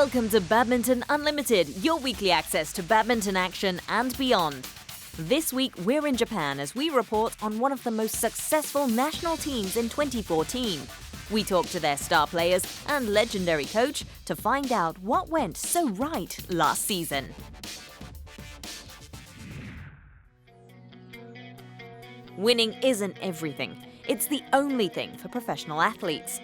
Welcome to Badminton Unlimited, your weekly access to badminton action and beyond. This week, we're in Japan as we report on one of the most successful national teams in 2014. We talk to their star players and legendary coach to find out what went so right last season. Winning isn't everything. It's the only thing for professional athletes.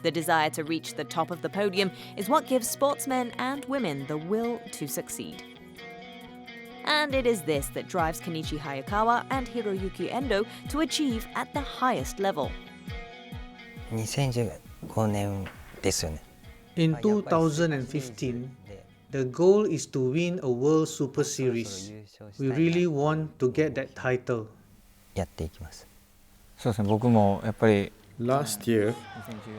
The desire to reach the top of the podium is what gives sportsmen and women the will to succeed. And it is this that drives Kenichi Hayakawa and Hiroyuki Endo to achieve at the highest level. In 2015, the goal is to win a World Superseries. We really want to get that title. Last year,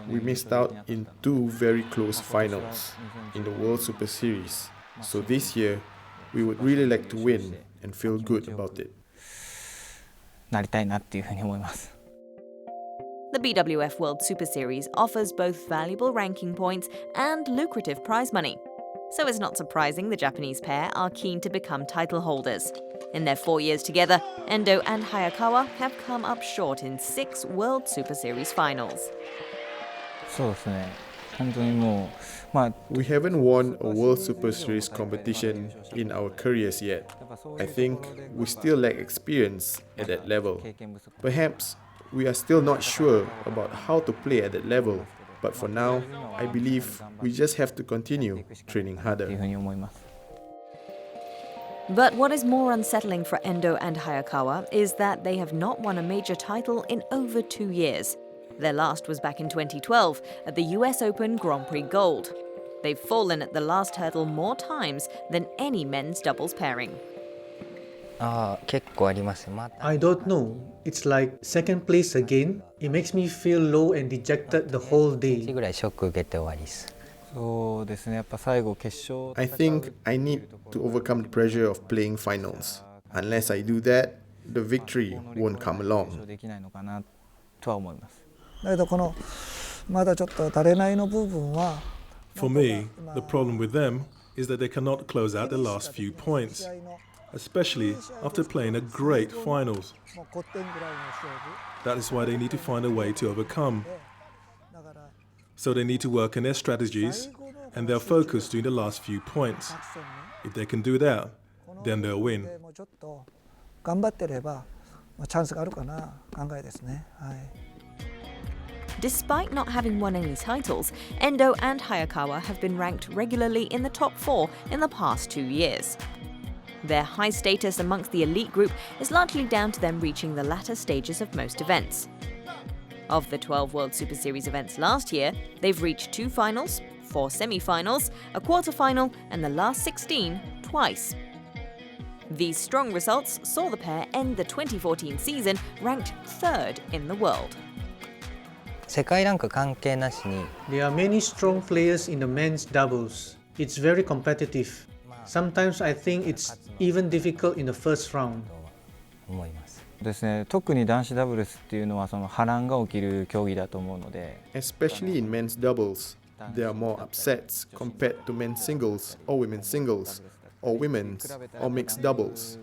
we missed out in two very close finals in the World Superseries. So this year, we would really like to win and feel good about it. The BWF World Superseries offers both valuable ranking points and lucrative prize money. So it's not surprising the Japanese pair are keen to become title holders. In their 4 years together, Endo and Hayakawa have come up short in 6 World Superseries finals. We haven't won a World Superseries competition in our careers yet. I think we still lack experience at that level. Perhaps we are still not sure about how to play at that level, but for now, I believe we just have to continue training harder. But what is more unsettling for Endo and Hayakawa is that they have not won a major title in over 2 years. Their last was back in 2012 at the US Open Grand Prix Gold. They've fallen at the last hurdle more times than any men's doubles pairing. I don't know. It's like second place again. It makes me feel low and dejected the whole day. I think I need to overcome the pressure of playing finals. Unless I do that, the victory won't come along. For me, the problem with them is that they cannot close out the last few points, especially after playing a great finals. That is why they need to find a way to overcome. So they need to work on their strategies and their focus during the last few points. If they can do that, then they'll win. Despite not having won any titles, Endo and Hayakawa have been ranked regularly in the top 4 in the past 2 years. Their high status amongst the elite group is largely down to them reaching the latter stages of most events. Of the 12 World Superseries events last year, they've reached 2 finals, 4 semi-finals, a quarter-final, and the last 16 twice. These strong results saw the pair end the 2014 season ranked 3rd in the world. There are many strong players in the men's doubles. It's very competitive. Sometimes I think it's even difficult in the first round. Especially in men's doubles, there are more upsets compared to men's singles or women's singles, or women's or mixed doubles.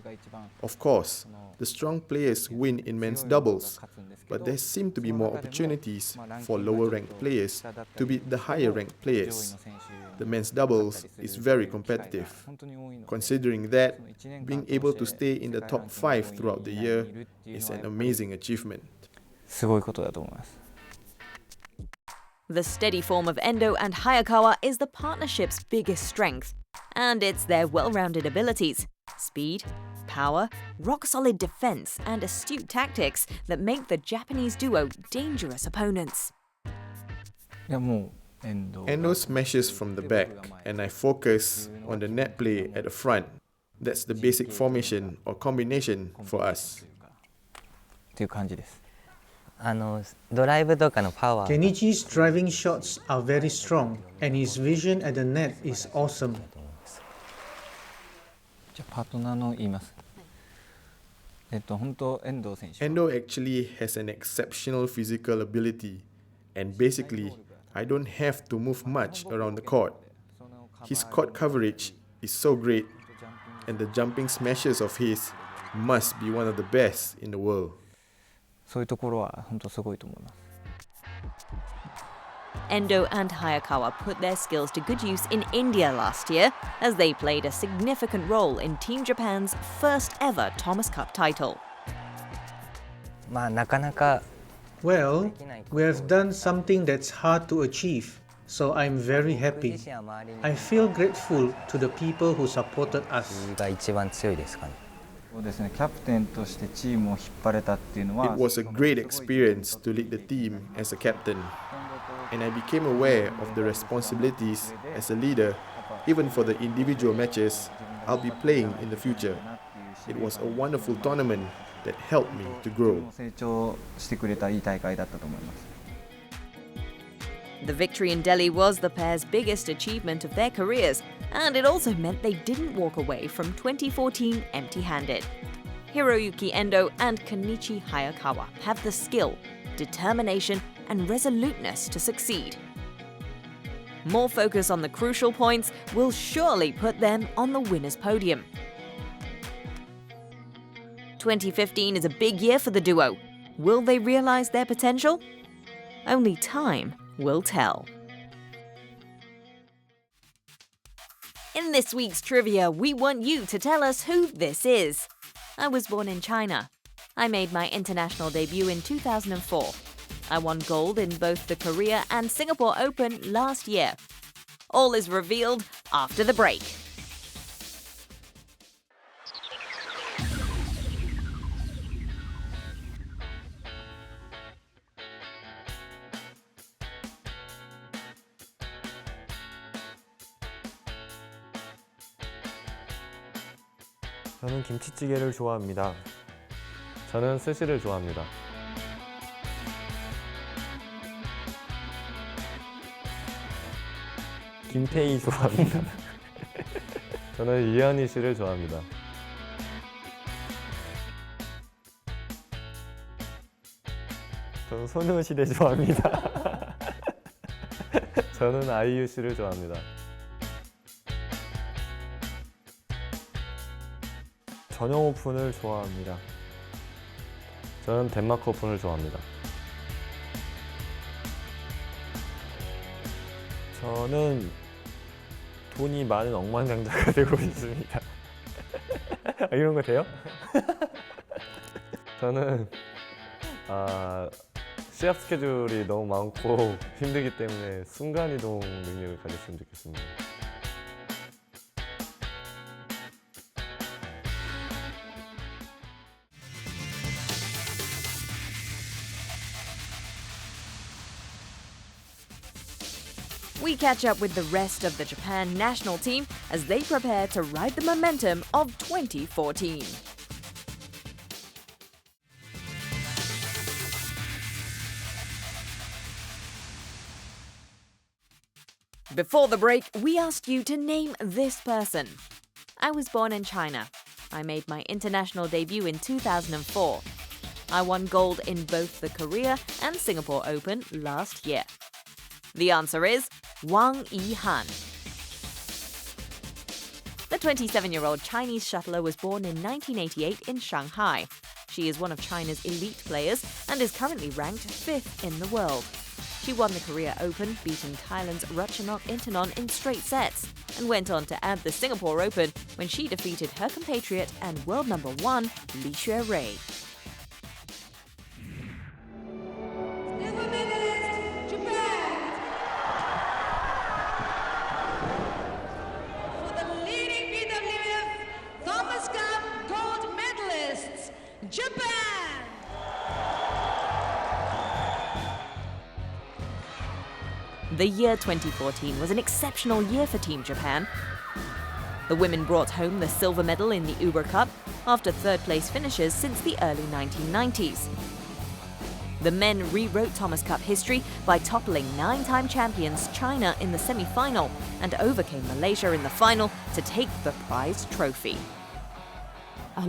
Of course, the strong players win in men's doubles, but there seem to be more opportunities for lower-ranked players to beat the higher-ranked players. The men's doubles is very competitive. Considering that, being able to stay in the top 5 throughout the year is an amazing achievement. The steady form of Endo and Hayakawa is the partnership's biggest strength, and it's their well-rounded abilities, speed, power, rock-solid defense, and astute tactics that make the Japanese duo dangerous opponents. Endo smashes from the back, and I focus on the net play at the front. That's the basic formation or combination for us. Kenichi's driving shots are very strong, and his vision at the net is awesome. Endo actually has an exceptional physical ability, and basically, I don't have to move much around the court. His court coverage is so great, and the jumping smashes of his must be one of the best in the world. そういうところは本当すごいと思います。 Endo and Hayakawa put their skills to good use in India last year as they played a significant role in Team Japan's first ever Thomas Cup title. まあなかなか Well, we have done something that's hard to achieve, so I'm very happy. I feel grateful to the people who supported us. が一番強いですかね。 そうですね、キャプテンとしてチームを引っ張れたっていうのは It was a great experience to lead the team as a captain, and I became aware of the responsibilities as a leader, even for the individual matches I'll be playing in the future. It was a wonderful tournament that helped me to grow. 成長してくれたいい大会だったと思います。 The victory in Delhi was the pair's biggest achievement of their careers, and it also meant they didn't walk away from 2014 empty-handed. Hiroyuki Endo and Kenichi Hayakawa have the skill, determination, and resoluteness to succeed. More focus on the crucial points will surely put them on the winner's podium. 2015 is a big year for the duo. Will they realize their potential? Only time will tell. In this week's trivia, we want you to tell us who this is. I was born in China. I made my international debut in 2004. I won gold in both the Korea and Singapore Open last year. All is revealed after the break. 저는 김치찌개를 좋아합니다. 저는 스시를 좋아합니다. 김태희 좋아합니다. 저는 이현희 씨를 좋아합니다. 저는 소녀시대 좋아합니다. 저는 아이유 씨를 좋아합니다. 전용 오픈을 좋아합니다. 저는 덴마크 오픈을 좋아합니다. 저는 돈이 많은 억만장자가 되고 있습니다. 이런 거 돼요? 저는 시합 스케줄이 너무 많고 힘들기 때문에 순간이동 능력을 가졌으면 좋겠습니다. We catch up with the rest of the Japan national team as they prepare to ride the momentum of 2014. Before the break, we asked you to name this person. I was born in China. I made my international debut in 2004. I won gold in both the Korea and Singapore Open last year. The answer is Wang Yihan. The 27-year-old Chinese shuttler was born in 1988 in Shanghai. She is one of China's elite players and is currently ranked 5th in the world. She won the Korea Open, beating Thailand's Ratchanok Intanon in straight sets, and went on to add the Singapore Open when she defeated her compatriot and world number 1, Li Xuerui. Japan! The year 2014 was an exceptional year for Team Japan. The women brought home the silver medal in the Uber Cup after third-place finishes since the early 1990s. The men rewrote Thomas Cup history by toppling 9-time champions China in the semi-final and overcame Malaysia in the final to take the prized trophy. It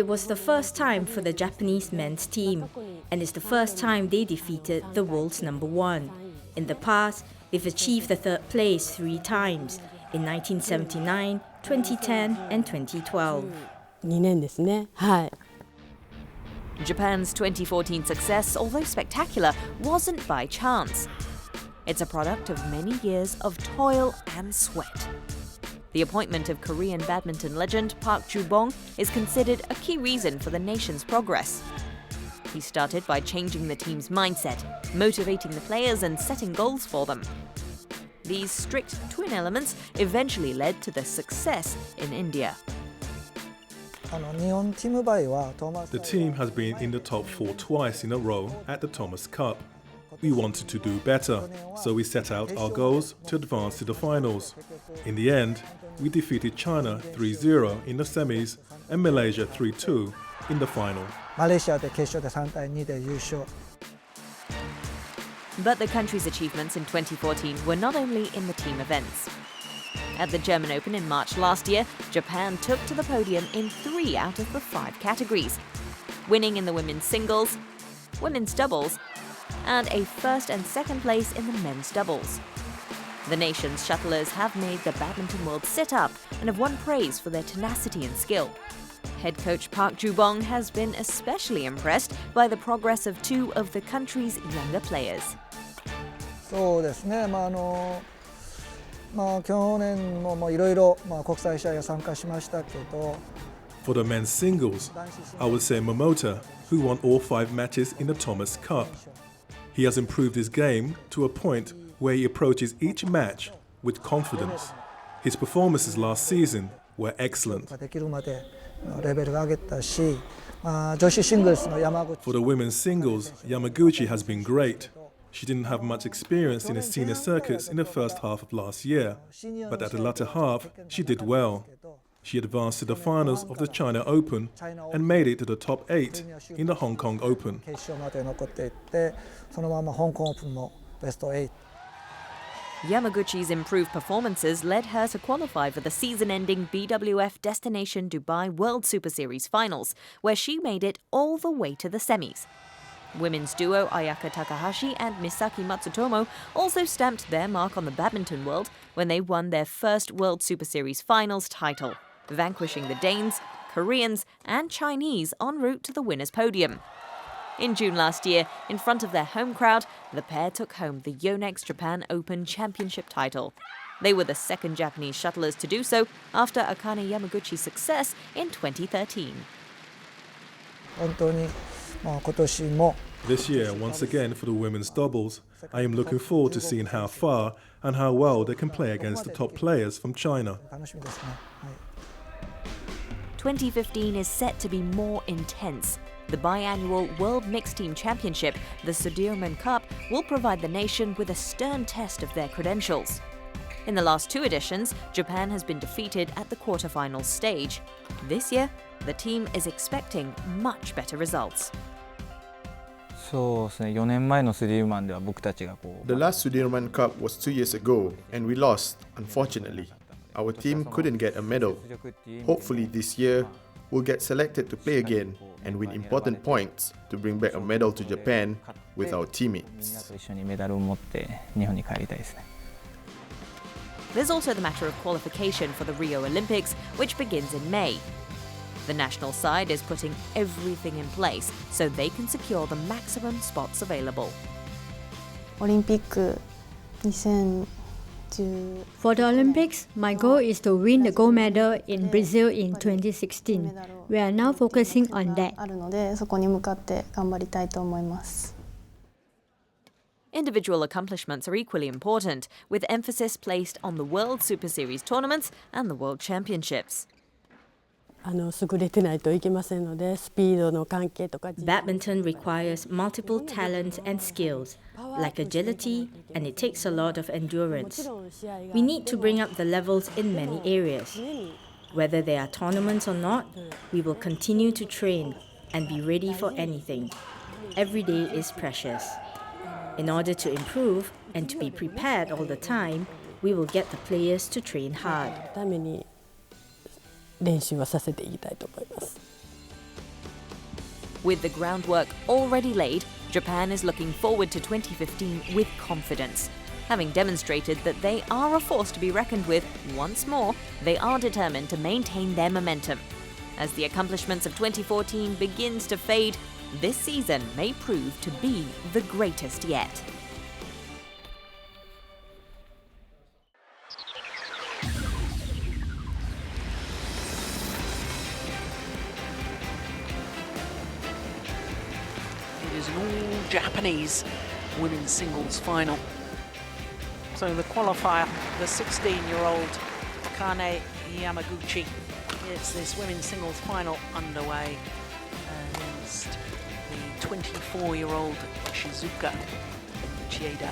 was the first time for the Japanese men's team, and it's the first time they defeated the world's number 1. In the past, they've achieved the third place 3 times, in 1979, 2010 and 2012. 2年ですね。はい。 Japan's 2014 success, although spectacular, wasn't by chance. It's a product of many years of toil and sweat. The appointment of Korean badminton legend Park Ju-bong is considered a key reason for the nation's progress. He started by changing the team's mindset, motivating the players and setting goals for them. These strict twin elements eventually led to the success in India. The team has been in the top 4 twice in a row at the Thomas Cup. We wanted to do better, so we set out our goals to advance to the finals. In the end, we defeated China 3-0 in the semis and Malaysia 3-2 in the final. But the country's achievements in 2014 were not only in the team events. At the German Open in March last year, Japan took to the podium in 3 out of the 5 categories, winning in the women's singles, women's doubles, and a first and second place in the men's doubles. The nation's shuttlers have made the badminton world sit up and have won praise for their tenacity and skill. Head coach Park Ju-bong has been especially impressed by the progress of 2 of the country's younger players. そうですね。去年もいろいろ国際試合に参加しましたけど。 For the men's singles, I would say Momota, who won all 5 matches in the Thomas Cup. He has improved his game to a point where he approaches each match with confidence. His performances last season were excellent. For the women's singles, Yamaguchi has been great. She didn't have much experience in the senior circuits in the first half of last year, but at the latter half, she did well. She advanced to the finals of the China Open and made it to the top 8 in the Hong Kong Open. Yamaguchi's improved performances led her to qualify for the season-ending BWF Destination Dubai World Superseries finals, where she made it all the way to the semis. Women's duo Ayaka Takahashi and Misaki Matsutomo also stamped their mark on the badminton world when they won their first World Superseries finals title, vanquishing the Danes, Koreans and Chinese en route to the winner's podium. In June last year, in front of their home crowd, the pair took home the Yonex Japan Open Championship title. They were the second Japanese shuttlers to do so after Akane Yamaguchi's success in 2013. This year, once again for the women's doubles, I am looking forward to seeing how far and how well they can play against the top players from China. 2015 is set to be more intense. The biannual World Mixed Team Championship, the Sudirman Cup, will provide the nation with a stern test of their credentials. In the last 2 editions, Japan has been defeated at the quarterfinals stage. This year, the team is expecting much better results. The last Sudirman Cup was 2 years ago and we lost, unfortunately. Our team couldn't get a medal. Hopefully this year, we'll get selected to play again and win important points to bring back a medal to Japan with our teammates. There's also the matter of qualification for the Rio Olympics, which begins in May. The national side is putting everything in place so they can secure the maximum spots available. For the Olympics, my goal is to win the gold medal in Brazil in 2016. We are now focusing on that. Individual accomplishments are equally important, with emphasis placed on the World Superseries tournaments and the World Championships. Badminton requires multiple talents and skills, like agility, and it takes a lot of endurance. We need to bring up the levels in many areas. Whether there are tournaments or not, we will continue to train and be ready for anything. Every day is precious. In order to improve and to be prepared all the time, we will get the players to train hard. With the groundwork already laid, Japan is looking forward to 2015 with confidence. Having demonstrated that they are a force to be reckoned with, once more, they are determined to maintain their momentum. As the accomplishments of 2014 begins to fade, this season may prove to be the greatest yet. It is an all-Japanese women's singles final. So the qualifier, the 16-year-old Akane Yamaguchi, gets this women's singles final underway against the 24-year-old Shizuka Chieda.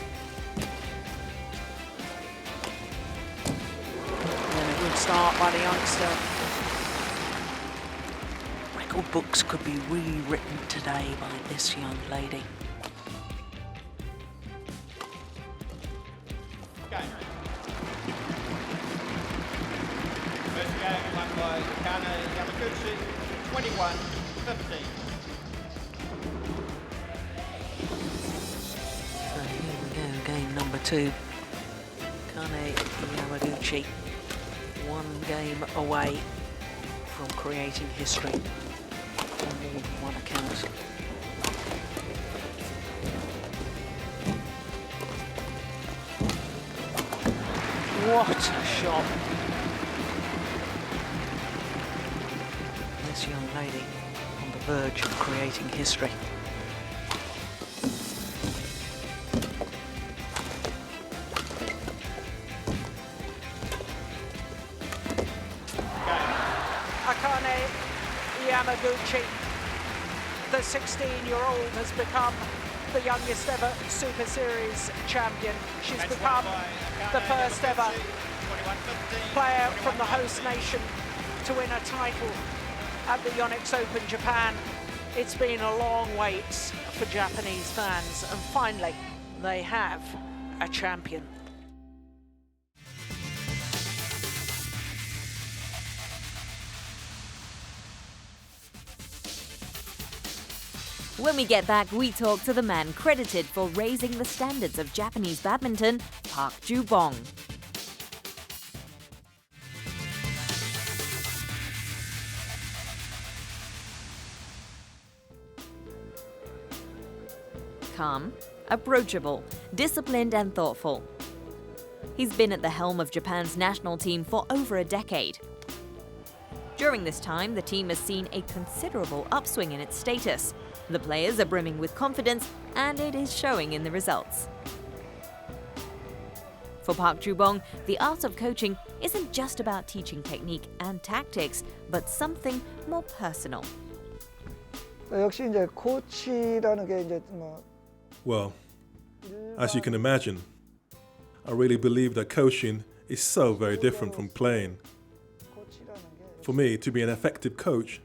And a good start by the youngster. Record books could be rewritten today by this young lady. First game won by Akane Yamaguchi, 21-15. So here we go, game number 2. Akane Yamaguchi, one game away from creating history on more than one account. What a shot! This young lady on the verge of creating history. Akane Yamaguchi, the 16-year-old, has become the youngest ever Super Series champion. She's become the first ever player from the host nation to win a title at the Yonex Open Japan. It's been a long wait for Japanese fans, and finally they have a champion. When we get back, we talk to the man credited for raising the standards of Japanese badminton, Park Ju-bong. Calm, approachable, disciplined and thoughtful. He's been at the helm of Japan's national team for over a decade. During this time, the team has seen a considerable upswing in its status. The players are brimming with confidence, and it is showing in the results. For Park Ju-bong, the art of coaching isn't just about teaching technique and tactics, but something more personal. 역시 이제 코치라는 게 이제 뭐 Well, as you can imagine, I really believe that coaching is so very different from playing. For me, to be an effective coach,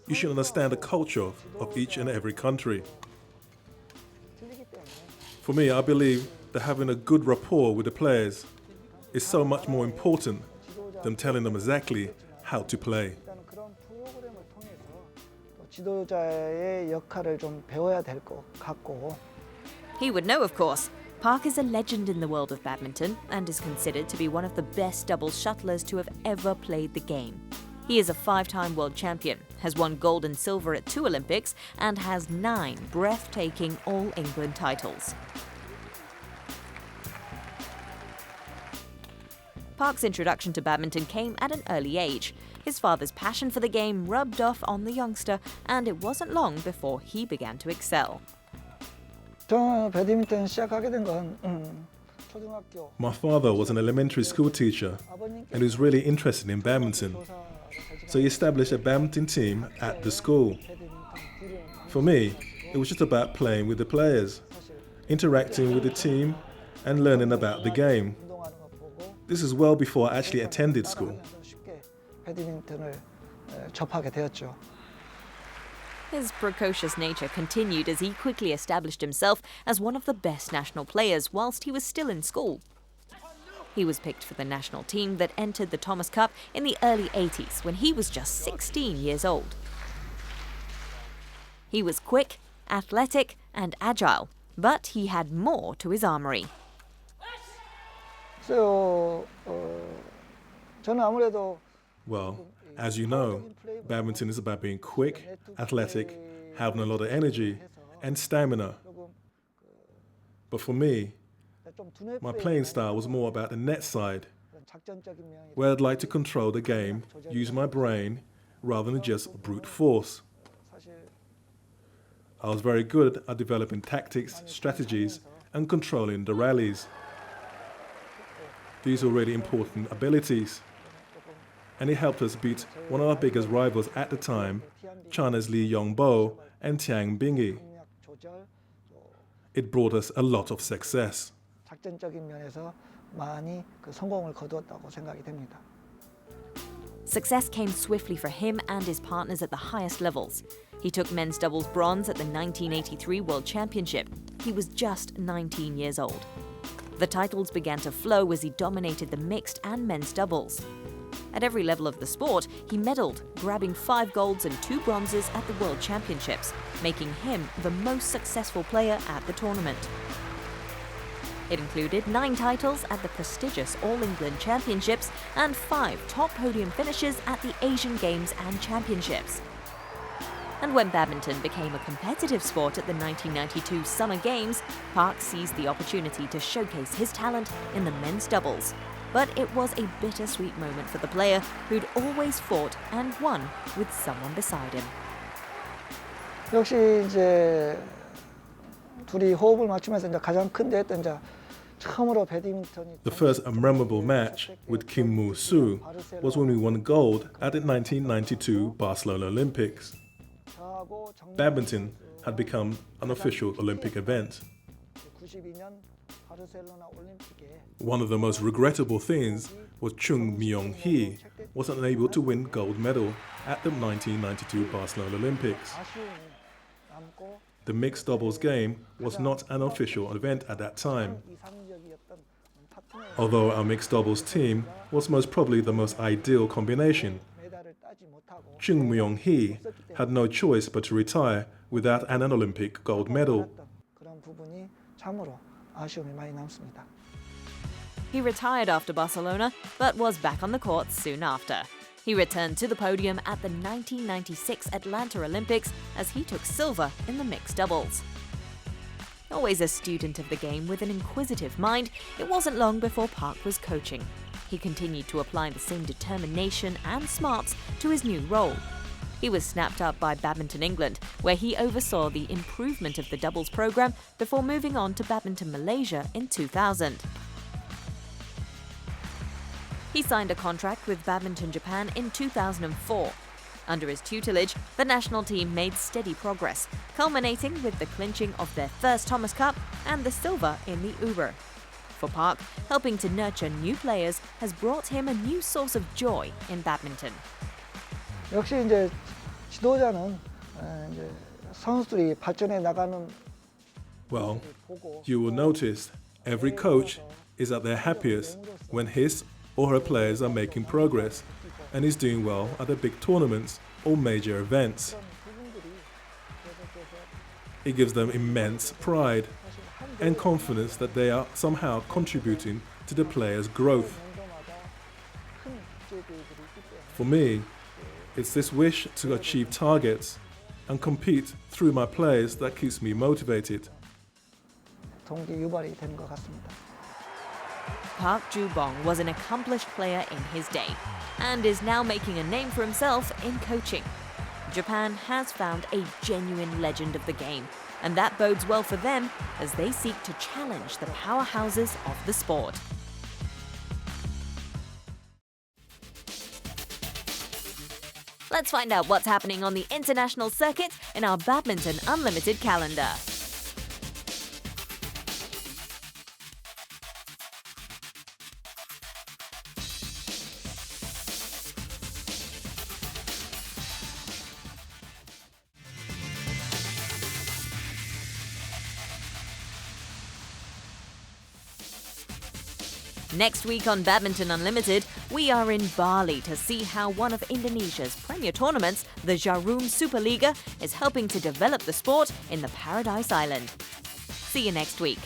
you should understand the culture of each and every country. For me, I believe that having a good rapport with the players is so much more important than telling them exactly how to play. 지도자의 역할을 좀 배워야 될 것 같고. He would know, of course. Park is a legend in the world of badminton and is considered to be one of the best doubles shuttlers to have ever played the game. He is a 5-time world champion, has won gold and silver at 2 Olympics, and has 9 breathtaking All-England titles. Park's introduction to badminton came at an early age. His father's passion for the game rubbed off on the youngster, and it wasn't long before he began to excel. 저 배드민턴 시작하게 된 건 초등학교. My father was an elementary school teacher and was really interested in badminton. So he established a badminton team at the school. For me, it was just about playing with the players, interacting with the team and learning about the game. This is well before I actually attended school. 배드민턴을 접하게 되었죠. His precocious nature continued as he quickly established himself as one of the best national players whilst he was still in school. He was picked for the national team that entered the Thomas Cup in the early 80s when he was just 16 years old. He was quick, athletic, and agile. But he had more to his armory. 저는 아무래도 Well, as you know, badminton is about being quick, athletic, having a lot of energy, and stamina. But for me, my playing style was more about the net side, where I'd like to control the game, use my brain, rather than just brute force. I was very good at developing tactics, strategies, and controlling the rallies. These were really important abilities, and it helped us beat one of our biggest rivals at the time, China's Li Yongbo and Tian Bingyi. It brought us a lot of success. 작전적인 면에서 많이 성공을 거두었다고 생각이 됩니다. Success came swiftly for him and his partners at the highest levels. He took men's doubles bronze at the 1983 World Championship. He was just 19 years old. The titles began to flow as he dominated the mixed and men's doubles. At every level of the sport, he medaled, grabbing 5 golds and 2 bronzes at the World Championships, making him the most successful player at the tournament. It included 9 titles at the prestigious All England Championships and 5 top podium finishes at the Asian Games and Championships. And when badminton became a competitive sport at the 1992 Summer Games, Park seized the opportunity to showcase his talent in the men's doubles. But it was a bittersweet moment for the player who'd always fought and won with someone beside him. 역시 이제 둘이 호흡을 맞추면서 이제 가장 큰 대회였던 이제 처음으로 배드민턴이. The first memorable match with Kim Moo-soo was when we won gold at the 1992 Barcelona Olympics. Badminton had become an official Olympic event. One of the most regrettable things was Chung Myung-hee was unable to win gold medal at the 1992 Barcelona Olympics. The mixed doubles game was not an official event at that time. Although our mixed doubles team was most probably the most ideal combination, Chung Myung-hee had no choice but to retire without an Olympic gold medal. He retired after Barcelona, but was back on the courts soon after. He returned to the podium at the 1996 Atlanta Olympics as he took silver in the mixed doubles. Always a student of the game with an inquisitive mind, it wasn't long before Park was coaching. He continued to apply the same determination and smarts to his new role. He was snapped up by Badminton England, where he oversaw the improvement of the doubles program before moving on to Badminton Malaysia in 2000. He signed a contract with Badminton Japan in 2004. Under his tutelage, the national team made steady progress, culminating with the clinching of their first Thomas Cup and the silver in the Uber. For Park, helping to nurture new players has brought him a new source of joy in badminton. 역시 이제 지도자는 이제 선수들이 발전해 나가는. Well, you will notice every coach is at their happiest when his or her players are making progress and is doing well at the big tournaments or major events. It gives them immense pride and confidence that they are somehow contributing to the players' growth. For me, it's this wish to achieve targets and compete through my players that keeps me motivated. 동기 유발이 되는 것 같습니다. Park Ju-bong was an accomplished player in his day and is now making a name for himself in coaching. Japan has found a genuine legend of the game, and that bodes well for them as they seek to challenge the powerhouses of the sport. Let's find out what's happening on the international circuit in our Badminton Unlimited calendar. Next week on Badminton Unlimited, we are in Bali to see how one of Indonesia's premier tournaments, the Jarum Superliga, is helping to develop the sport in the Paradise Island. See you next week.